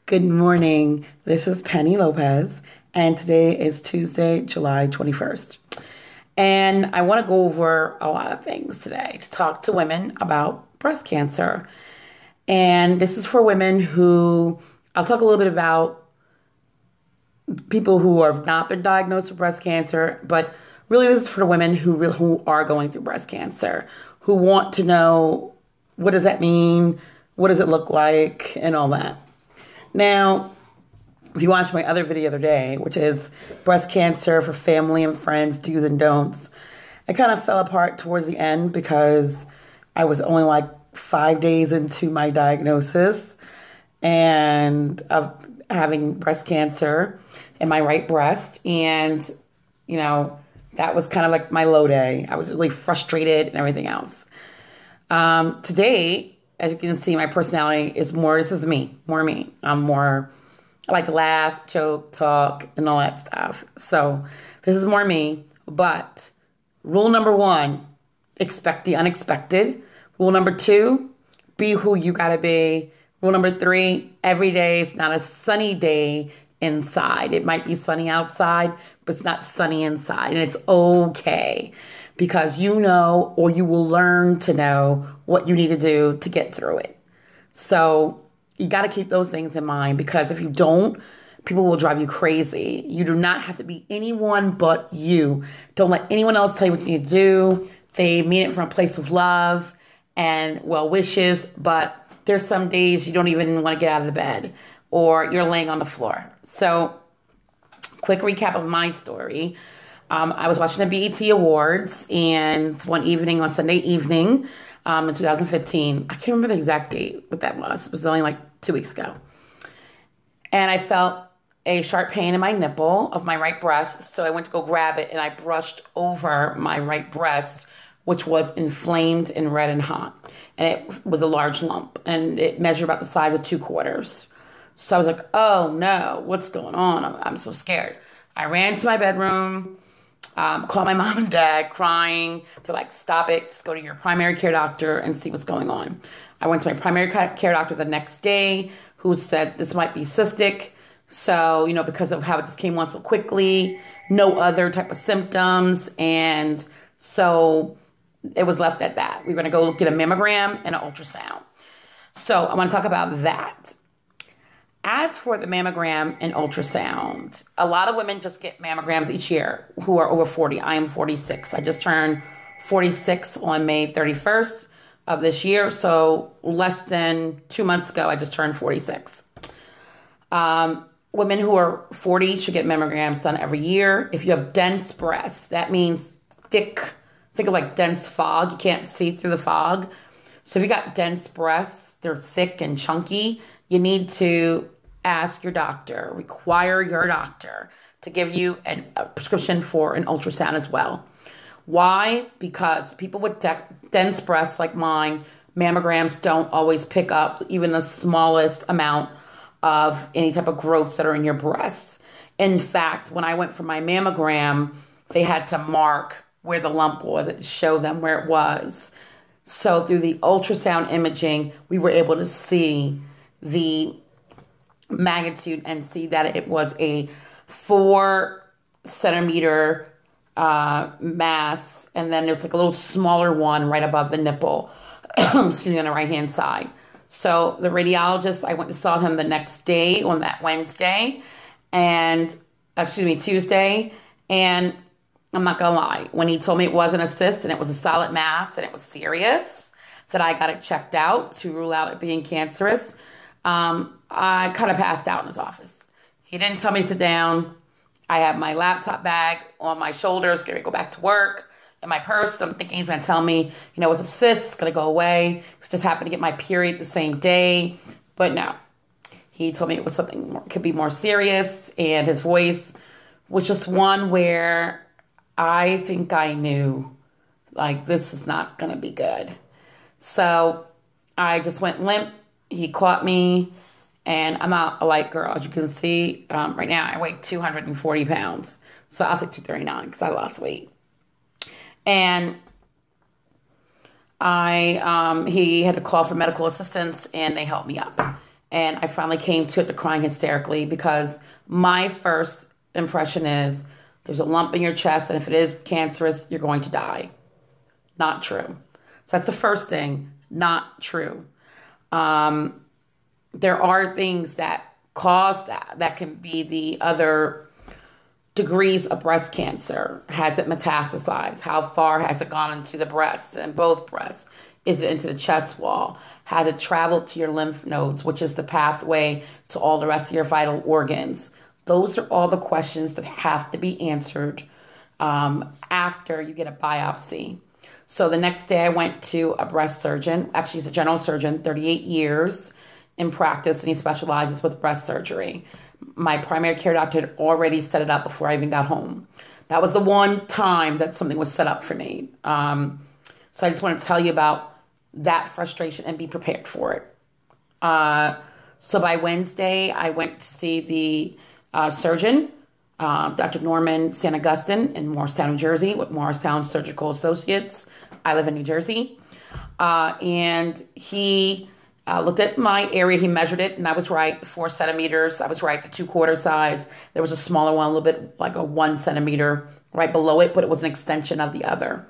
Good morning. This is Penny Lopez, and today is Tuesday, July 21st. And I want to go over a lot of things today to talk to women about breast cancer. And this is for women who, I'll talk a little bit about people who have not been diagnosed with breast cancer, but really this is for the women who are going through breast cancer, who want to know what does that mean, what does it look like, and all that. Now, if you watched my other video the other day, which is breast cancer for family and friends, do's and don'ts, I kind of fell apart towards the end because I was only like 5 days into my diagnosis and of having breast cancer in my right breast. And, that was kind of like my low day. I was really frustrated and everything else. Today, as you can see, my personality is this is me, more me. I like to laugh, joke, talk, and all that stuff. So this is more me. But rule number 1, expect the unexpected. Rule number 2, be who you gotta be. Rule number 3, every day is not a sunny day inside. It might be sunny outside, but it's not sunny inside. And it's okay. Because you know, or you will learn to know what you need to do to get through it. So you got to keep those things in mind, because if you don't, people will drive you crazy. You do not have to be anyone but you. Don't let anyone else tell you what you need to do. They mean it from a place of love and well wishes, but there's some days you don't even want to get out of the bed or you're laying on the floor. So quick recap of my story. I was watching the BET Awards, and one evening, on Sunday evening, in 2015, I can't remember the exact date, what that was. It was only like 2 weeks ago. And I felt a sharp pain in my nipple of my right breast, so I went to go grab it, and I brushed over my right breast, which was inflamed and red and hot. And it was a large lump, and it measured about the size of 2 quarters. So I was like, oh no, what's going on? I'm so scared. I ran to my bedroom. Called my mom and dad crying. They're like, stop it. Just go to your primary care doctor and see what's going on. I went to my primary care doctor the next day, who said this might be cystic. So, because of how it just came on so quickly, no other type of symptoms. And so it was left at that. We were going to go get a mammogram and an ultrasound. So I want to talk about that. As for the mammogram and ultrasound, a lot of women just get mammograms each year who are over 40. I am 46. I just turned 46 on May 31st of this year. So less than 2 months ago, I just turned 46. Women who are 40 should get mammograms done every year. If you have dense breasts, that means thick, think of like dense fog. You can't see through the fog. So if you got dense breasts, they're thick and chunky, you need to ask your doctor, require your doctor to give you a prescription for an ultrasound as well. Why? Because people with dense breasts like mine, mammograms don't always pick up even the smallest amount of any type of growths that are in your breasts. In fact, when I went for my mammogram, they had to mark where the lump was to show them where it was. So through the ultrasound imaging, we were able to see the magnitude and see that it was a 4 centimeter mass, and then there's like a little smaller one right above the nipple, excuse me, on the right hand side. So the radiologist, I went and saw him the next day on that Tuesday, and I'm not gonna lie, when he told me it wasn't a cyst and it was a solid mass and it was serious, that I got it checked out to rule out it being cancerous, I kind of passed out in his office. He didn't tell me to sit down. I have my laptop bag on my shoulders, going to go back to work. In my purse, I'm thinking he's going to tell me, it's a cyst, it's going to go away. I just happened to get my period the same day. But no, he told me it was something more, could be more serious. And his voice was just one where I think I knew, like, this is not going to be good. So I just went limp. He caught me, and I'm not a light girl. As you can see, right now I weigh 240 pounds. So I was like 239 because I lost weight. And he had to call for medical assistance, and they helped me up. And I finally came to it to crying hysterically because my first impression is there's a lump in your chest, and if it is cancerous, you're going to die. Not true. So that's the first thing. Not true. There are things that cause that. That can be the other degrees of breast cancer. Has it metastasized? How far has it gone into the breasts and both breasts? Is it into the chest wall? Has it traveled to your lymph nodes, which is the pathway to all the rest of your vital organs? Those are all the questions that have to be answered after you get a biopsy. So the next day I went to a breast surgeon. Actually, he's a general surgeon, 38 years in practice, and he specializes with breast surgery. My primary care doctor had already set it up before I even got home. That was the one time that something was set up for me. So I just want to tell you about that frustration and be prepared for it. So by Wednesday, I went to see the surgeon, Dr. Norman St. Augustine in Morristown, New Jersey, with Morristown Surgical Associates. I live in New Jersey. And he looked at my area. He measured it, and I was right. 4 centimeters. I was right. The 2/4 size. There was a smaller one, a little bit like a 1 centimeter right below it, but it was an extension of the other.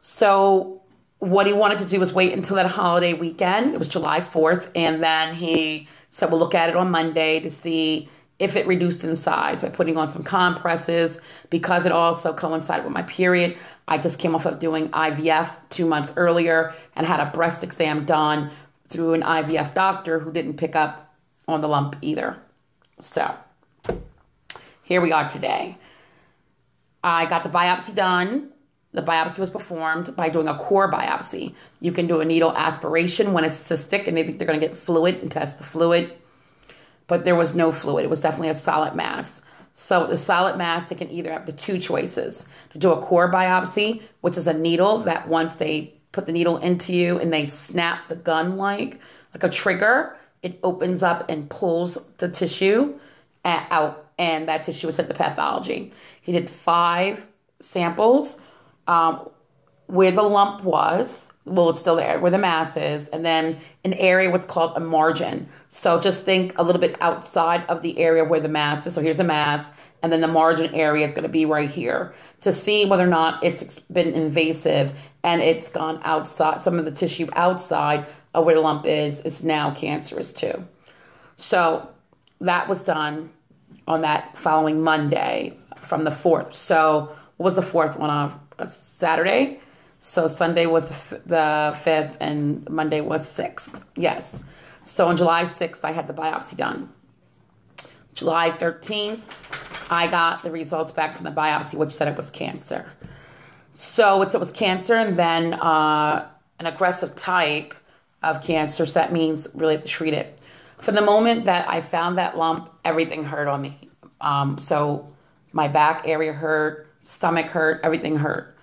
So what he wanted to do was wait until that holiday weekend. It was July 4th. And then he said, we'll look at it on Monday to see if it reduced in size by putting on some compresses. Because it also coincided with my period, I just came off of doing IVF 2 months earlier and had a breast exam done through an IVF doctor who didn't pick up on the lump either. So here we are today. I got the biopsy done. The biopsy was performed by doing a core biopsy. You can do a needle aspiration when it's cystic and they think they're going to get fluid and test the fluid. But there was no fluid. It was definitely a solid mass. So the solid mass, they can either have the 2 choices. To do a core biopsy, which is a needle that once they put the needle into you and they snap the gun like a trigger, it opens up and pulls the tissue out, and that tissue is sent to pathology. He did 5 samples where the lump was. Well, it's still there, where the mass is, and then an area what's called a margin. So just think a little bit outside of the area where the mass is. So here's the mass, and then the margin area is going to be right here to see whether or not it's been invasive and it's gone outside. Some of the tissue outside of where the lump is now cancerous too. So that was done on that following Monday from the 4th. So what was the 4th one on? A Saturday? So Sunday was the 5th and Monday was 6th. Yes. So on July 6th, I had the biopsy done. July 13th, I got the results back from the biopsy, which said it was cancer. So it was cancer, and then an aggressive type of cancer. So that means really have to treat it. From the moment that I found that lump, everything hurt on me. So my back area hurt, stomach hurt, everything hurt.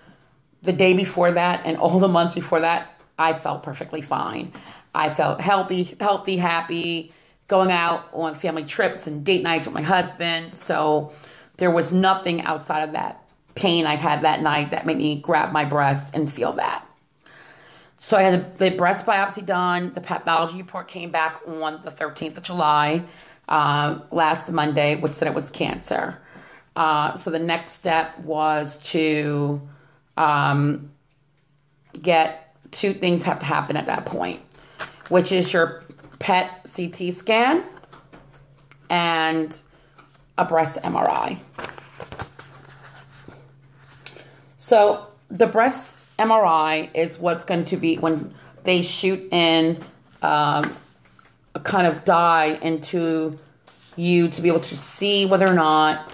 The day before that and all the months before that, I felt perfectly fine. I felt healthy, happy, going out on family trips and date nights with my husband. So there was nothing outside of that pain I had that night that made me grab my breast and feel that. So I had the breast biopsy done. The pathology report came back on the 13th of July, last Monday, which said it was cancer. So the next step was to get 2 things have to happen at that point, which is your PET CT scan and a breast MRI. So the breast MRI is what's going to be when they shoot in a kind of dye into you to be able to see whether or not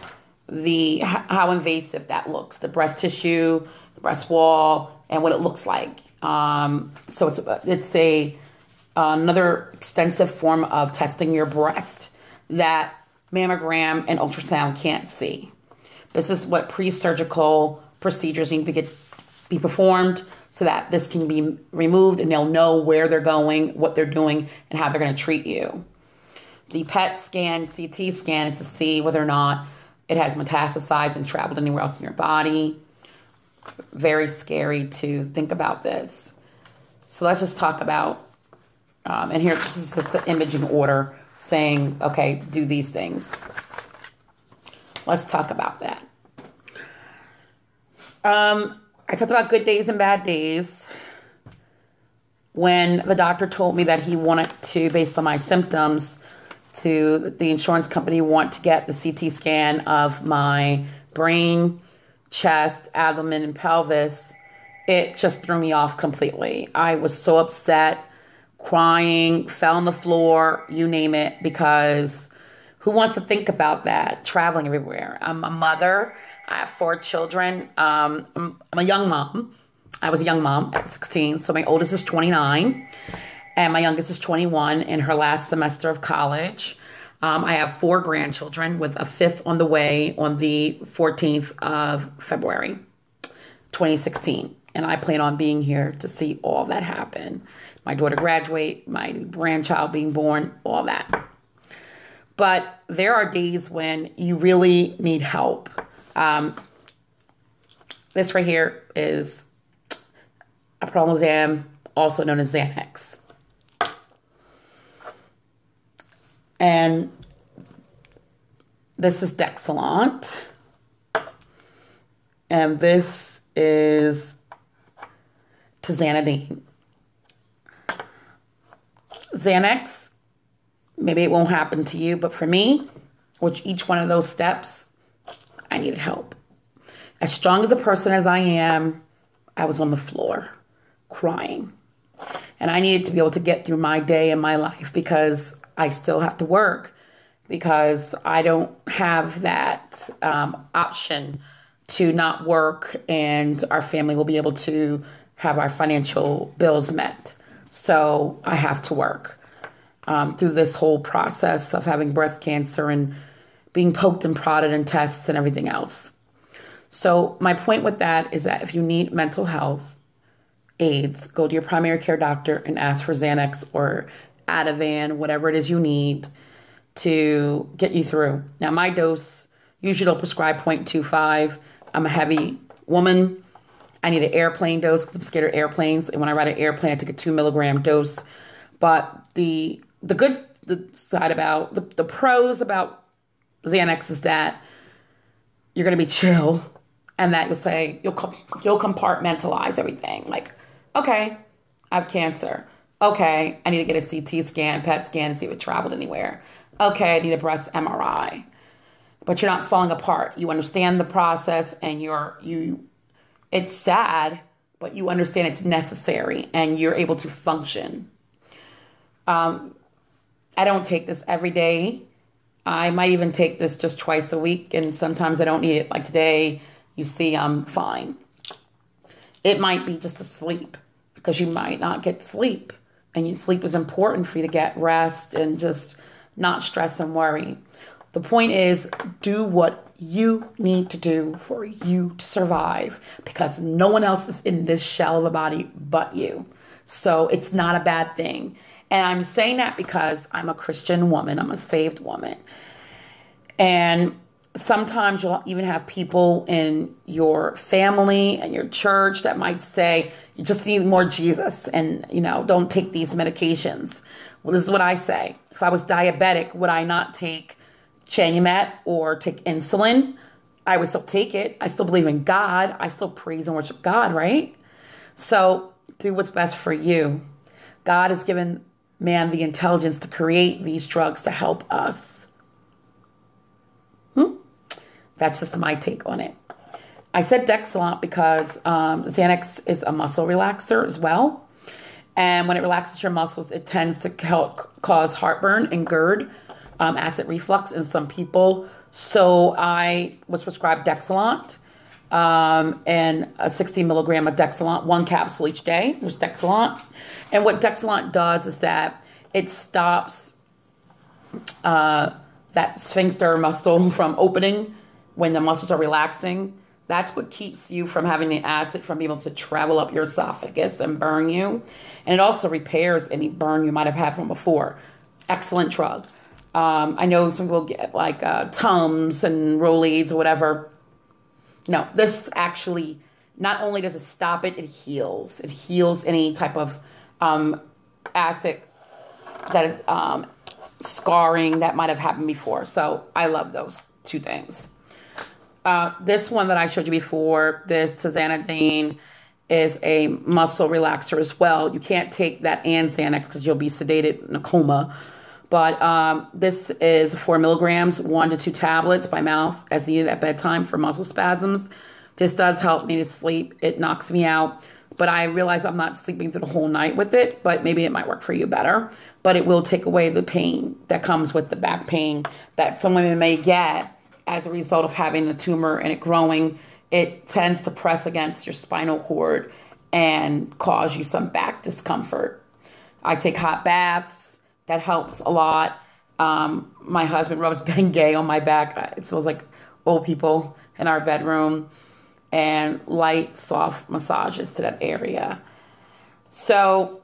how invasive that looks, the breast tissue, the breast wall, and what it looks like. So it's another extensive form of testing your breast that mammogram and ultrasound can't see. This is what pre-surgical procedures need to be performed so that this can be removed and they'll know where they're going, what they're doing, and how they're going to treat you. The PET scan, CT scan is to see whether or not it has metastasized and traveled anywhere else in your body. Very scary to think about this. So let's just talk about And here, this is just an imaging order saying, okay, do these things. Let's talk about that. I talked about good days and bad days. When the doctor told me that he wanted to, based on my symptoms, the insurance company want to get the CT scan of my brain, chest, abdomen, and pelvis, it just threw me off completely. I was so upset, crying, fell on the floor, you name it, because who wants to think about that? Traveling everywhere. I'm a mother. I have 4 children. I'm a young mom. I was a young mom at 16. So my oldest is 29 and my youngest is 21 in her last semester of college. I have 4 grandchildren with a 5th on the way on the 14th of February, 2016. And I plan on being here to see all that happen. My daughter graduate, my grandchild being born, all that. But there are days when you really need help. This right here is a prolozam, also known as Xanax. And this is Dexilant. And this is Tizanidine. Xanax, maybe it won't happen to you, but for me, which each one of those steps, I needed help. As strong as a person as I am, I was on the floor crying. And I needed to be able to get through my day and my life because I still have to work, because I don't have that option to not work and our family will be able to have our financial bills met. So I have to work through this whole process of having breast cancer and being poked and prodded and tests and everything else. So my point with that is that if you need mental health aids, go to your primary care doctor and ask for Xanax or Ativan, whatever it is you need to get you through. Now, my dose, usually they'll prescribe 0.25. I'm a heavy woman. I need an airplane dose because I'm scared of airplanes. And when I ride an airplane, I take a 2 milligram dose. But the good side about, the pros about Xanax is that you're going to be chill and that you'll compartmentalize everything. Like, okay, I have cancer. Okay, I need to get a CT scan, PET scan to see if it traveled anywhere. Okay, I need a breast MRI. But you're not falling apart. You understand the process and it's sad, but you understand it's necessary and you're able to function. I don't take this every day. I might even take this just twice a week, and sometimes I don't need it. Like today, you see I'm fine. It might be just a sleep because you might not get sleep. And sleep is important for you to get rest and just not stress and worry. The point is, do what you need to do for you to survive, because no one else is in this shell of the body but you. So it's not a bad thing. And I'm saying that because I'm a Christian woman. I'm a saved woman. And sometimes you'll even have people in your family and your church that might say, you just need more Jesus and, don't take these medications. Well, this is what I say. If I was diabetic, would I not take Chanumet or take insulin? I would still take it. I still believe in God. I still praise and worship God, right? So do what's best for you. God has given man the intelligence to create these drugs to help us. That's just my take on it. I said Dexilant because Xanax is a muscle relaxer as well. And when it relaxes your muscles, it tends to help cause heartburn and GERD, acid reflux in some people. So I was prescribed Dexilant and a 60 milligram of Dexilant, 1 capsule each day. There's Dexilant. And what Dexilant does is that it stops that sphincter muscle from opening when the muscles are relaxing. That's what keeps you from having the acid from being able to travel up your esophagus and burn you. And it also repairs any burn you might have had from before. Excellent drug. I know some people get like Tums and Rolaids or whatever. No, this actually, not only does it stop it, it heals. It heals any type of acid that is scarring that might have happened before. So I love those two things. This one that I showed you before, this Tizanidine, is a muscle relaxer as well. You can't take that and Xanax because you'll be sedated in a coma. But this is 4 milligrams, 1 to 2 tablets by mouth as needed at bedtime for muscle spasms. This does help me to sleep. It knocks me out. But I realize I'm not sleeping through the whole night with it, but maybe it might work for you better. But it will take away the pain that comes with the back pain that some women may get as a result of having the tumor and it growing. It tends to press against your spinal cord and cause you some back discomfort. I take hot baths. That helps a lot. My husband rubs Bengay on my back. It smells like old people in our bedroom. And light, soft massages to that area. So,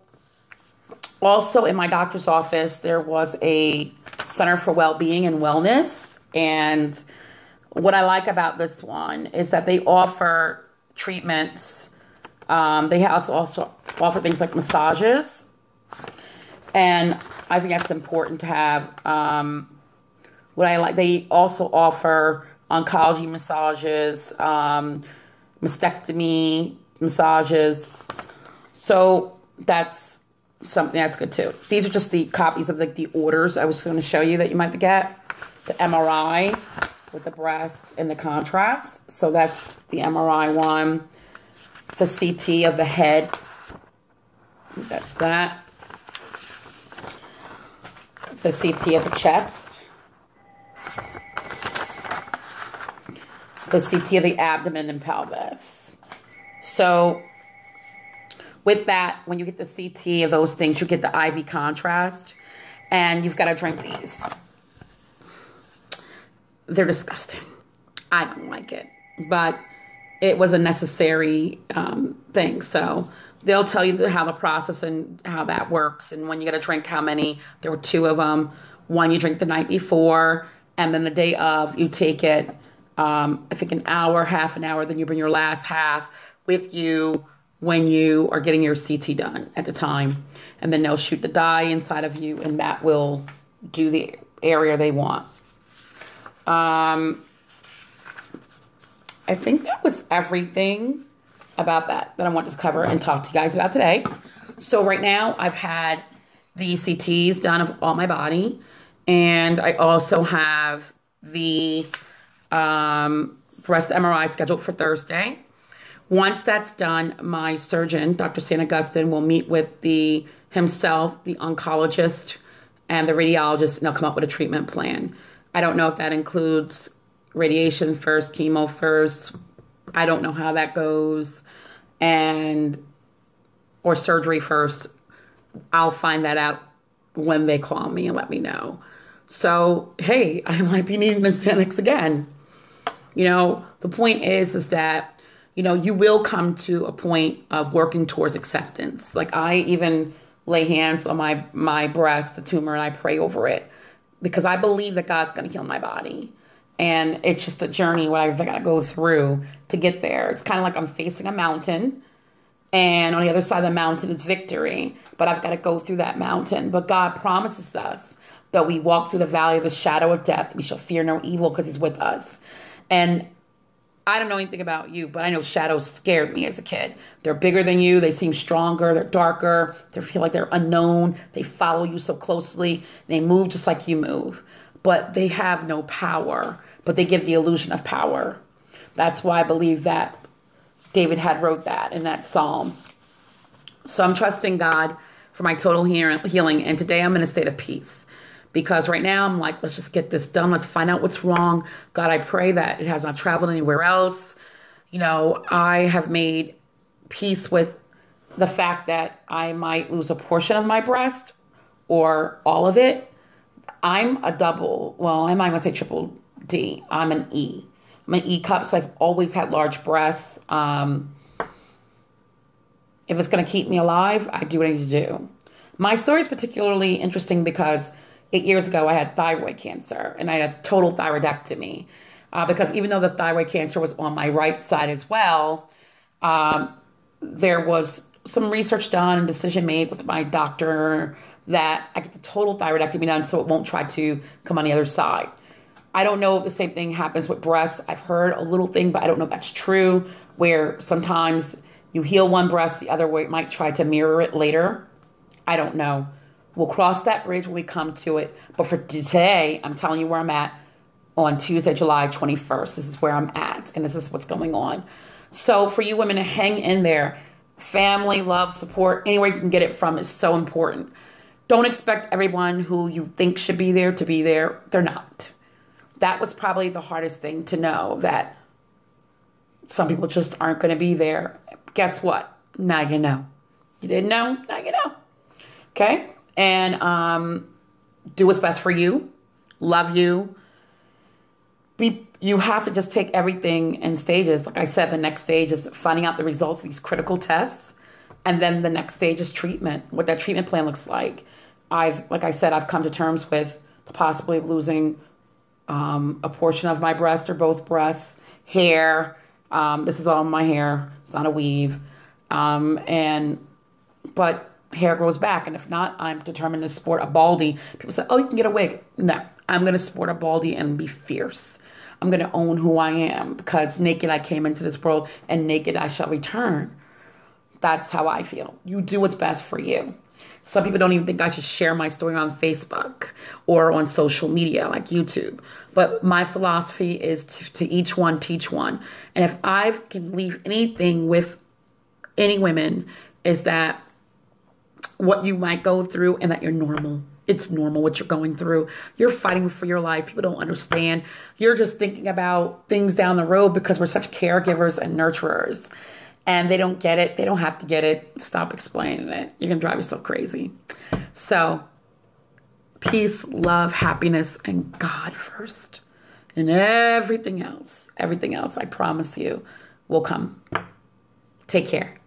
also in my doctor's office, there was a Center for Wellbeing and Wellness. And what I like about this one is that they offer treatments. They also offer things like massages. And I think that's important to have. What I like, they also offer oncology massages, mastectomy massages. So that's something that's good too. These are just the copies of the orders I was going to show you that you might get. The MRI with the breast and the contrast. So that's the MRI one. It's a CT of the head. That's that. The CT of the chest. The CT of the abdomen and pelvis. So with that, when you get the CT of those things, you get the IV contrast, and you've got to drink these. They're disgusting. I don't like it, but it was a necessary thing. So they'll tell you how the process and how that works, and when you got to drink how many. There were 2 of them. One you drink the night before, and then the day of you take it. I think an hour, half an hour, then you bring your last half with you when you are getting your CT done at the time. And then they'll shoot the dye inside of you, and that will do the area they want. I think that was everything about that I wanted to cover and talk to you guys about today. So right now I've had the CTs done of all my body, and I also have the breast MRI scheduled for Thursday. Once that's done, my surgeon, Dr. St. Augustine, will meet with himself, the oncologist, and the radiologist, and they'll come up with a treatment plan. I don't know if that includes radiation first, chemo first. I don't know how that goes, or surgery first. I'll find that out when they call me and let me know. So, hey, I might be needing a Xanax again. The point is that, you will come to a point of working towards acceptance. Like, I even lay hands on my breast, the tumor, and I pray over it because I believe that God's going to heal my body. And it's just a journey what I've got to go through to get there. It's kind of like I'm facing a mountain, and on the other side of the mountain is victory. But I've got to go through that mountain. But God promises us that we walk through the valley of the shadow of death. We shall fear no evil because he's with us. And I don't know anything about you, but I know shadows scared me as a kid. They're bigger than you. They seem stronger. They're darker. They feel like they're unknown. They follow you so closely. They move just like you move. But they have no power. But they give the illusion of power. That's why I believe that David had wrote that in that psalm. So I'm trusting God for my total healing. And today I'm in a state of peace. Because right now I'm like, let's just get this done. Let's find out what's wrong. God, I pray that it has not traveled anywhere else. I have made peace with the fact that I might lose a portion of my breast or all of it. I'm a I might want to say triple D. I'm an E. I'm an E cup, so I've always had large breasts. If it's going to keep me alive, I do what I need to do. My story is particularly interesting because 8 years ago, I had thyroid cancer, and I had a total thyroidectomy. Because even though the thyroid cancer was on my right side as well, there was some research done and decision made with my doctor that I get the total thyroidectomy done so it won't try to come on the other side. I don't know if the same thing happens with breasts. I've heard a little thing, but I don't know if that's true, where sometimes you heal one breast, the other way it might try to mirror it later. I don't know. We'll cross that bridge when we come to it. But for today, I'm telling you where I'm at on Tuesday, July 21st. This is where I'm at, and this is what's going on. So for you women to hang in there, family, love, support, anywhere you can get it from is so important. Don't expect everyone who you think should be there to be there. They're not. That was probably the hardest thing to know, that some people just aren't going to be there. Guess what? Now you know. You didn't know? Now you know. Okay? And do what's best for you. Love you. You have to just take everything in stages. Like I said, the next stage is finding out the results of these critical tests. And then the next stage is treatment, what that treatment plan looks like. Like I said, I've come to terms with the possibility of losing a portion of my breast or both breasts, hair. This is all my hair. It's not a weave. But hair grows back. And if not, I'm determined to sport a baldy. People say, oh, you can get a wig. No, I'm going to sport a baldy and be fierce. I'm going to own who I am, because naked I came into this world and naked I shall return. That's how I feel. You do what's best for you. Some people don't even think I should share my story on Facebook or on social media like YouTube. But my philosophy is to each one, teach one. And if I can leave anything with any women, is that what you might go through and that you're normal. It's normal what you're going through. You're fighting for your life. People don't understand. You're just thinking about things down the road because we're such caregivers and nurturers. And they don't get it. They don't have to get it. Stop explaining it. You're going to drive yourself crazy. So, peace, love, happiness, and God first. And everything else, I promise you, will come. Take care.